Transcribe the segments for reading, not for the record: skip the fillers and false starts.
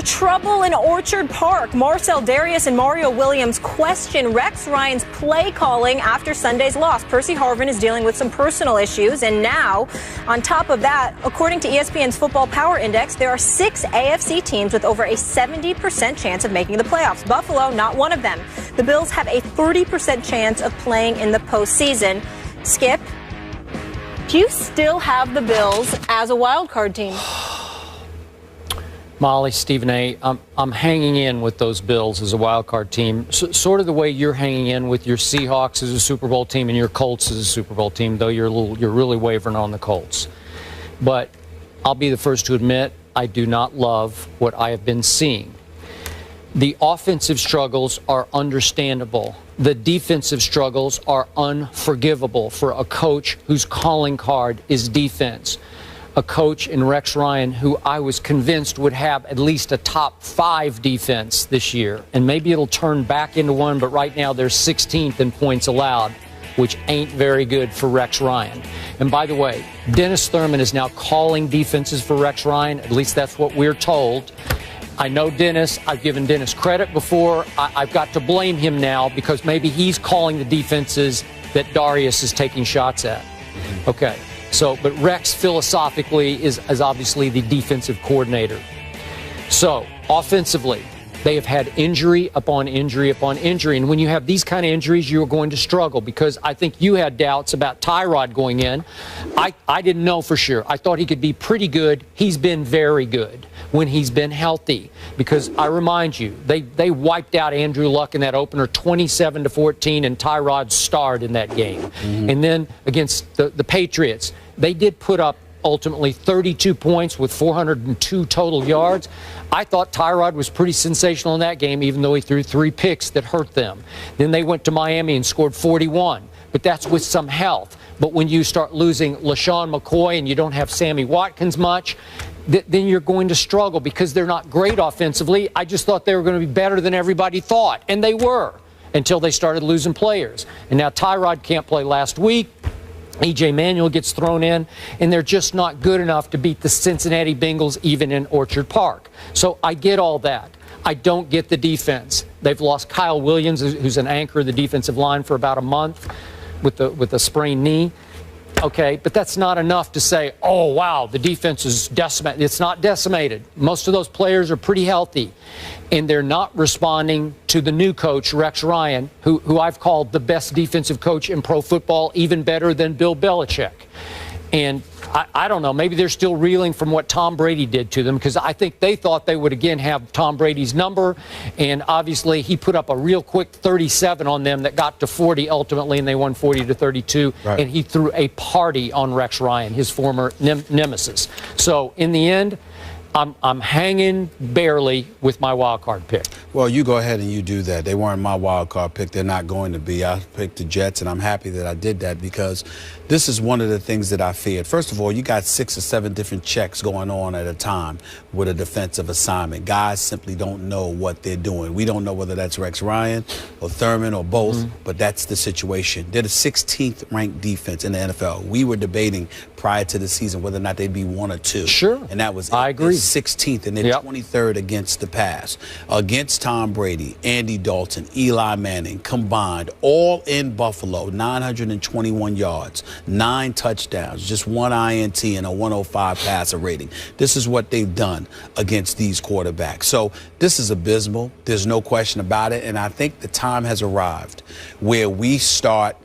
trouble in Orchard Park. Marcel Darius and Mario Williams question Rex Ryan's play calling after Sunday's loss. Percy Harvin is dealing with some personal issues. And now, on top of that, according to ESPN's Football Power Index, there are 6 AFC teams with over a 70% chance of making the playoffs. Buffalo, not one of them. The Bills have a 30% chance of playing in the postseason. Skip, do you still have the Bills as a wild card team? Molly, Stephen A., I'm hanging in with those Bills as a wild card team, sort of the way you're hanging in with your Seahawks as a Super Bowl team and your Colts as a Super Bowl team, though you're really wavering on the Colts. But I'll be the first to admit I do not love what I have been seeing. The offensive struggles are understandable. The defensive struggles are unforgivable for a coach whose calling card is defense. A coach in Rex Ryan who I was convinced would have at least a top 5 defense this year. And maybe it'll turn back into one, but right now they're 16th in points allowed, which ain't very good for Rex Ryan. And by the way, Dennis Thurman is now calling defenses for Rex Ryan. At least that's what we're told. I know Dennis. I've given Dennis credit before. I've got to blame him now because maybe he's calling the defenses that Darius is taking shots at. Okay. So, but Rex philosophically is obviously the defensive coordinator. So, offensively, they have had injury upon injury upon injury. And when you have these kind of injuries, you're going to struggle because I think you had doubts about Tyrod going in. I didn't know for sure. I thought he could be pretty good. He's been very good when he's been healthy because I remind you, they wiped out Andrew Luck in that opener 27-14 and Tyrod starred in that game. And then against the Patriots, they did put up ultimately 32 points with 402 total yards. I thought Tyrod was pretty sensational in that game, even though he threw 3 picks that hurt them. Then they went to Miami and scored 41, but that's with some health. But when you start losing LaShawn McCoy and you don't have Sammy Watkins much, then you're going to struggle because they're not great offensively. I just thought they were going to be better than everybody thought, and they were until they started losing players. And now Tyrod can't play last week. E.J. Manuel gets thrown in, and they're just not good enough to beat the Cincinnati Bengals even in Orchard Park. So I get all that. I don't get the defense. They've lost Kyle Williams, who's an anchor of the defensive line for about a month with a sprained knee. Okay, but that's not enough to say, oh, wow, the defense is decimated. It's not decimated. Most of those players are pretty healthy, and they're not responding to the new coach, Rex Ryan, who I've called the best defensive coach in pro football, even better than Bill Belichick. And I don't know, maybe they're still reeling from what Tom Brady did to them because I think they thought they would again have Tom Brady's number. And obviously he put up a real quick 37 on them that got to 40 ultimately, and they won 40-32. Right. And he threw a party on Rex Ryan, his former nemesis. So in the end, I'm hanging barely with my wild card pick. Well, you go ahead and you do that. They weren't my wild card pick. They're not going to be. I picked the Jets, and I'm happy that I did that because this is one of the things that I feared. First of all, you got 6 or 7 different checks going on at a time with a defensive assignment. Guys simply don't know what they're doing. We don't know whether that's Rex Ryan or Thurman or both, but that's the situation. They're the 16th ranked defense in the NFL. We were debating prior to the season whether or not they'd be 1 or 2. Sure. And that was I agree. 16th, and then 23rd against the pass. Against Tom Brady, Andy Dalton, Eli Manning combined, all in Buffalo, 921 yards, 9 touchdowns, just 1 INT and a 105 passer rating. This is what they've done against these quarterbacks. So this is abysmal. There's no question about it. And I think the time has arrived where we start.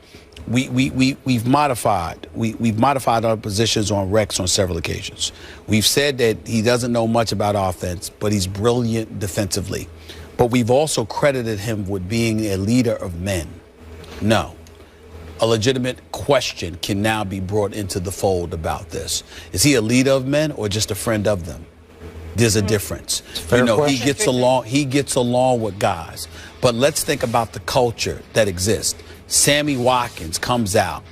We've modified our positions on Rex on several occasions. We've said that he doesn't know much about offense, but he's brilliant defensively. But we've also credited him with being a leader of men. No. A legitimate question can now be brought into the fold about this. Is he a leader of men or just a friend of them? There's a difference. You know, he gets along with guys. But let's think about the culture that exists. Sammy Watkins comes out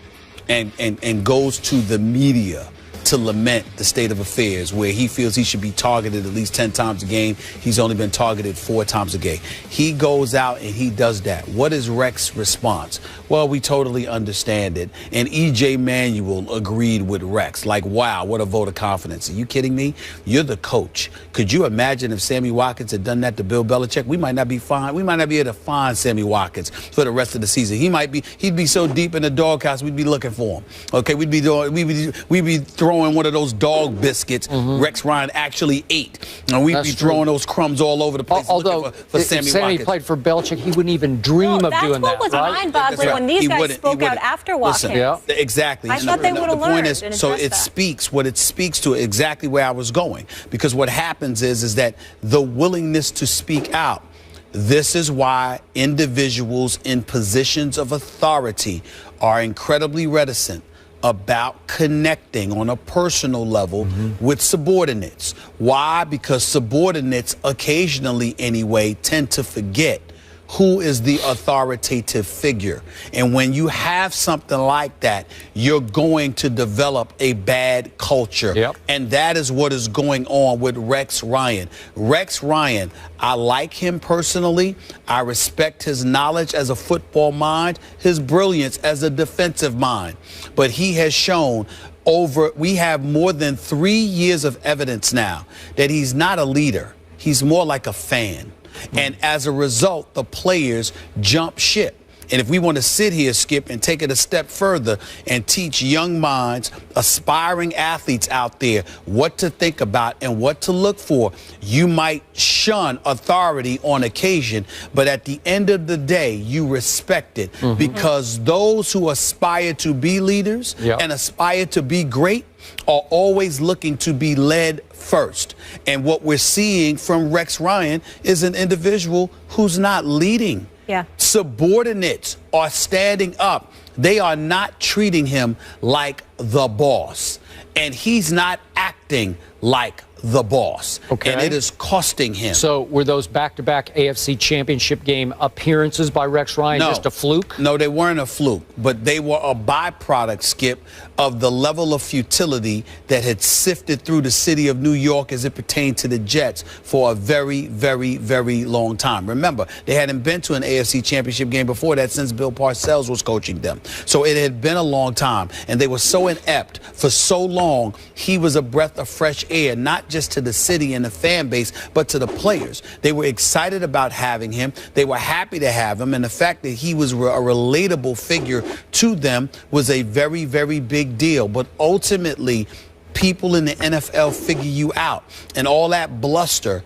and goes to the media to lament the state of affairs where he feels he should be targeted at least 10 times a game. He's only been targeted 4 times a game. He goes out and he does that. What is Rex's response? Well, we totally understand it. And E.J. Manuel agreed with Rex. Like, wow, what a vote of confidence. Are you kidding me? You're the coach. Could you imagine if Sammy Watkins had done that to Bill Belichick? We might not be fine. We might not be able to find Sammy Watkins for the rest of the season. He'd be so deep in the doghouse, we'd be looking for him. Okay, we'd be throwing one of those dog biscuits Rex Ryan actually ate. And we'd be throwing those crumbs all over the place. Although for Sammy Sammy played for Belichick, he wouldn't even dream of doing that. That's what was mind-boggling when these guys spoke out after Watkins. Listen, exactly. I thought they would have learned. So it speaks to exactly where I was going. Because what happens is that the willingness to speak out. This is why individuals in positions of authority are incredibly reticent about connecting on a personal level with subordinates. Why? Because subordinates occasionally, anyway, tend to forget who is the authoritative figure. And when you have something like that, you're going to develop a bad culture. Yep. And that is what is going on with Rex Ryan. Rex Ryan, I like him personally. I respect his knowledge as a football mind, his brilliance as a defensive mind. But he has shown we have more than 3 years of evidence now that he's not a leader. He's more like a fan. And as a result, the players jump ship. And if we want to sit here, Skip, and take it a step further and teach young minds, aspiring athletes out there what to think about and what to look for, you might shun authority on occasion, but at the end of the day, you respect it because those who aspire to be leaders and aspire to be great are always looking to be led first. And what we're seeing from Rex Ryan is an individual who's not leading. Subordinates are standing up. They are not treating him like the boss. And he's not acting like the boss. Okay. And it is costing him. So were those back-to-back AFC Championship game appearances by Rex Ryan just a fluke? No, they weren't a fluke, but they were a byproduct, Skip, of the level of futility that had sifted through the city of New York as it pertained to the Jets for a very, very, very long time. Remember, they hadn't been to an AFC Championship game before that since Bill Parcells was coaching them. So it had been a long time, and they were so inept for so long. He was a breath of fresh air, not just to the city and the fan base, but to the players. They were excited about having him. They were happy to have him. And the fact that he was a relatable figure to them was a very, very big deal. But ultimately, people in the NFL figure you out. And all that bluster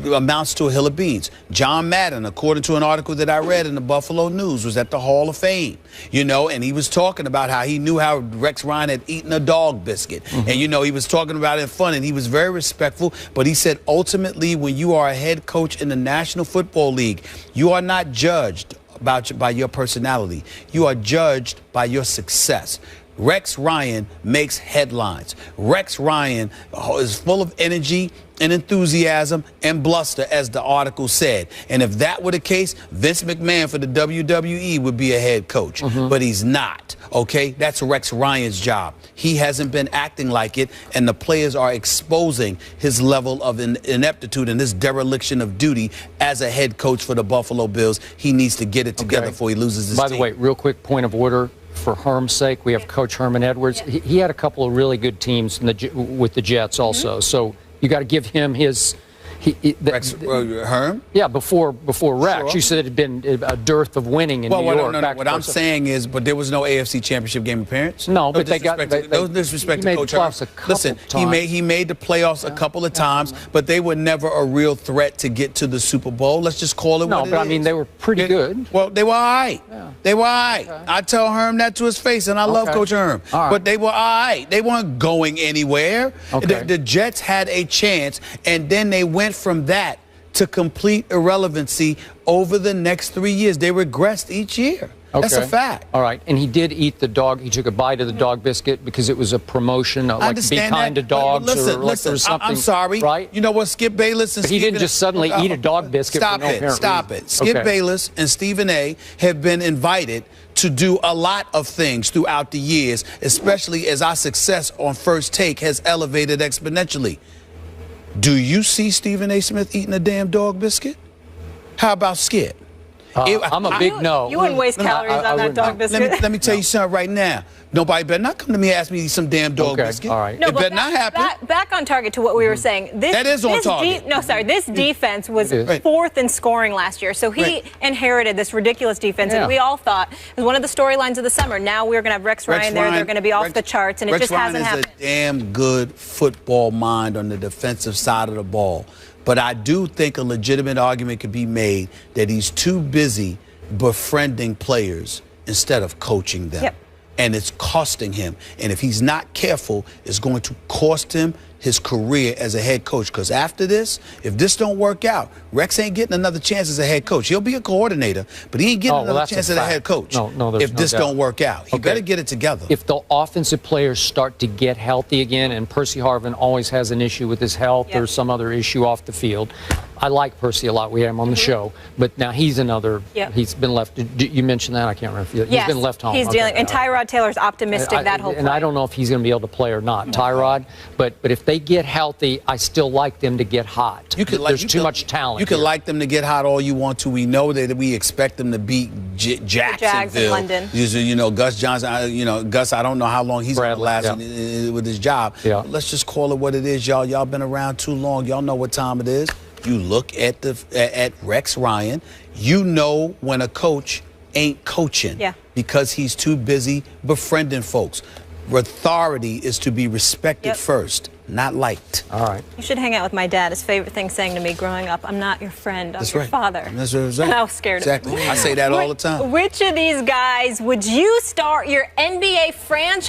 amounts to a hill of beans. John Madden, according to an article that I read in the Buffalo News, was at the Hall of Fame, and he was talking about how he knew how Rex Ryan had eaten a dog biscuit. And, he was talking about it in fun, and he was very respectful. But he said, ultimately, when you are a head coach in the National Football League, you are not judged by your personality. You are judged by your success. Rex Ryan makes headlines. Rex Ryan is full of energy and enthusiasm and bluster, as the article said. And if that were the case, Vince McMahon for the WWE would be a head coach. But he's not, okay? That's Rex Ryan's job. He hasn't been acting like it, and the players are exposing his level of ineptitude and this dereliction of duty as a head coach for the Buffalo Bills. He needs to get it together before he loses his team. By the way, real quick point of order. For Herm's sake, we have Coach Herman Edwards. He had a couple of really good teams with the Jets also. So you got to give him his. Herm? Yeah, before Rex. Sure. You said it had been a dearth of winning in New York. No, what I'm saying is, but there was no AFC Championship game appearance. No, but they got no disrespect to Coach Herm. Listen, he made the playoffs a couple of times, but they were never a real threat to get to the Super Bowl. Let's just call it what it is. No, but I mean they were pretty good. Well, they were all right. Yeah. They were all right. Okay. I tell Herm that to his face, and I love Coach Herm. But they were all right. They weren't going anywhere. Okay. The Jets had a chance, and then they went from that to complete irrelevancy over the next 3 years. They regressed each year. Okay. That's a fact. All right. And he did eat the dog. He took a bite of the dog biscuit because it was a promotion, like be kind to dogs. Listen, I'm sorry. Right? You know what? Skip Bayless and But he didn't just suddenly eat a dog biscuit for no apparent reason. Stop it. Skip Bayless and Stephen A. have been invited to do a lot of things throughout the years, especially as our success on First Take has elevated exponentially. Do you see Stephen A. Smith eating a damn dog biscuit? How about Skip? I'm a big no. You wouldn't waste calories on that dog biscuit. Let me tell you something right now. Nobody better not come to me and ask me to eat some damn dog biscuit. All right. No, it better not happen. Back on target to what we were saying. That is on target. This defense was fourth in scoring last year. So he inherited this ridiculous defense, and we all thought it was one of the storylines of the summer. Now we're going to have Rex Ryan there. They're going to be off the charts, and it just hasn't happened. Rex Ryan is a damn good football mind on the defensive side of the ball. But I do think a legitimate argument could be made that he's too busy befriending players instead of coaching them. Yep. And it's costing him. And if he's not careful, it's going to cost him his career as a head coach. Because after this, if this don't work out, Rex ain't getting another chance as a head coach. He'll be a coordinator, but he ain't getting another chance as a head coach. If this don't work out, he better get it together. If the offensive players start to get healthy again, and Percy Harvin always has an issue with his health or some other issue off the field. I like Percy a lot. We had him on the show, but now he's another. He's been left. You mentioned that. I can't remember. He's been left home. He's dealing. And Tyrod Taylor's optimistic that whole. And I don't know if he's going to be able to play or not, Tyrod. But if they get healthy, I still like them to get hot. There's too much talent. You can like them to get hot all you want to. We know that we expect them to beat Jacksonville. London. You know, Gus Johnson. Gus. I don't know how long he's going to last with his job. Let's just call it what it is, y'all. Y'all been around too long. Y'all know what time it is. You look at Rex Ryan, you know when a coach ain't coaching because he's too busy befriending folks. Authority is to be respected first, not liked. All right. You should hang out with my dad. His favorite thing saying to me growing up, I'm not your friend, I'm your father. That's what exactly. And I was scared of him. I say that all the time. Which of these guys would you start your NBA franchise